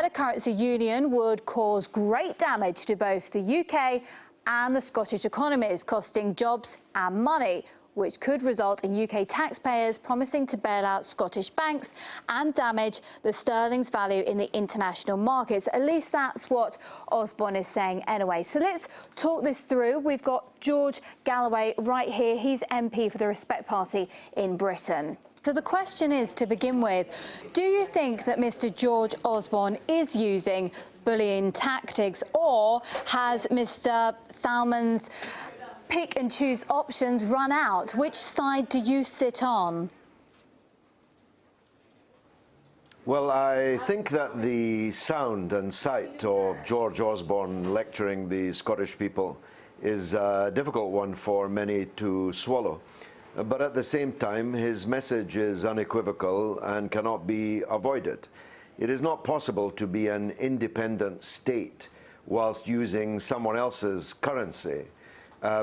better currency union would cause great damage to both the UK and the Scottish economies, costing jobs and money, which could result in UK taxpayers promising to bail out Scottish banks and damage the sterling's value in the international markets. At least that's what Osborne is saying anyway. So let's talk this through. We've got George Galloway right here. He's MP for the Respect Party in Britain. So the question is, to begin with, do you think that Mr George Osborne is using bullying tactics, or has Mr Salmon's pick and choose options run out? Which side do you sit on? Well, I think that the sound and sight of George Osborne lecturing the Scottish people is a difficult one for many to swallow. But at the same time, his message is unequivocal and cannot be avoided. It is not possible to be an independent state whilst using someone else's currency,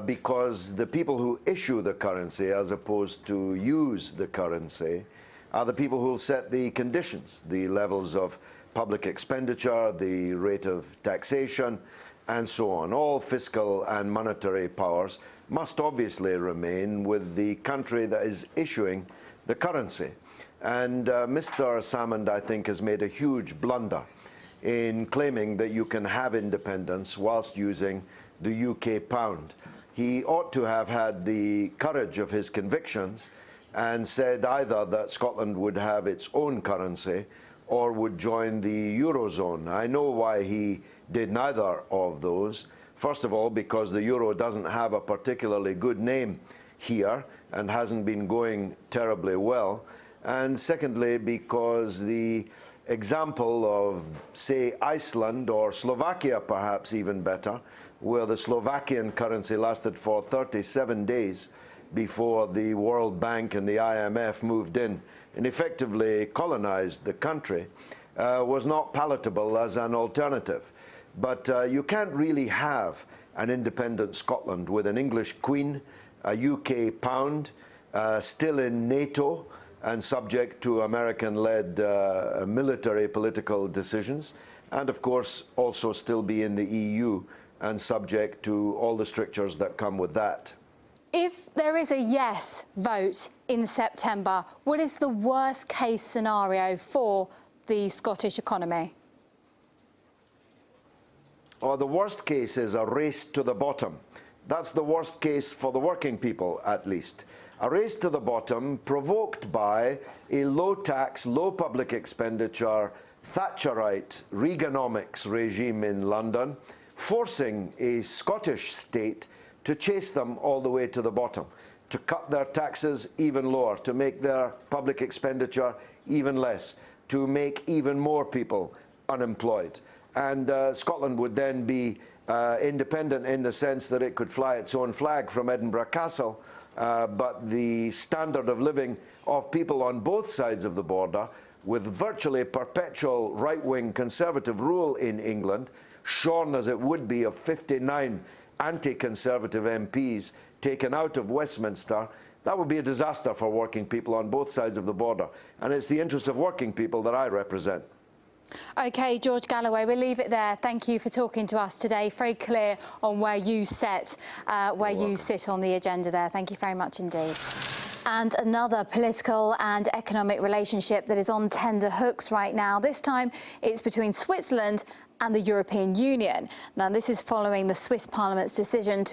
because the people who issue the currency, as opposed to use the currency, are the people who will set the conditions, the levels of public expenditure, the rate of taxation, and so on. All fiscal and monetary powers must obviously remain with the country that is issuing the currency. And Mr Salmond, I think, has made a huge blunder in claiming that you can have independence whilst using the UK pound. He ought to have had the courage of his convictions and said either that Scotland would have its own currency or would join the Eurozone. I know why he did neither of those. First of all, because the euro doesn't have a particularly good name here and hasn't been going terribly well. And secondly, because the example of, say, Iceland or Slovakia, perhaps even better, where the Slovakian currency lasted for 37 days before the World Bank and the IMF moved in and effectively colonized the country, was not palatable as an alternative. But you can't really have an independent Scotland with an English Queen, a UK pound, still in NATO and subject to American-led military political decisions, and of course also still be in the EU and subject to all the strictures that come with that. If there is a yes vote in September, what is the worst case scenario for the Scottish economy? Or the worst case is a race to the bottom. That's the worst case for the working people, at least. A race to the bottom provoked by a low-tax, low public expenditure, Thatcherite Reaganomics regime in London, forcing a Scottish state to chase them all the way to the bottom, to cut their taxes even lower, to make their public expenditure even less, to make even more people unemployed. And Scotland would then be independent in the sense that it could fly its own flag from Edinburgh Castle, but the standard of living of people on both sides of the border, with virtually perpetual right-wing conservative rule in England, shorn as it would be of 59 anti-conservative MPs taken out of Westminster, that would be a disaster for working people on both sides of the border. And it's the interests of working people that I represent. OK, George Galloway, we'll leave it there. Thank you for talking to us today. Very clear on where you sit on the agenda there. Thank you very much indeed. And another political and economic relationship that is on tender hooks right now. This time it's between Switzerland and the European Union. Now, this is following the Swiss Parliament's decision to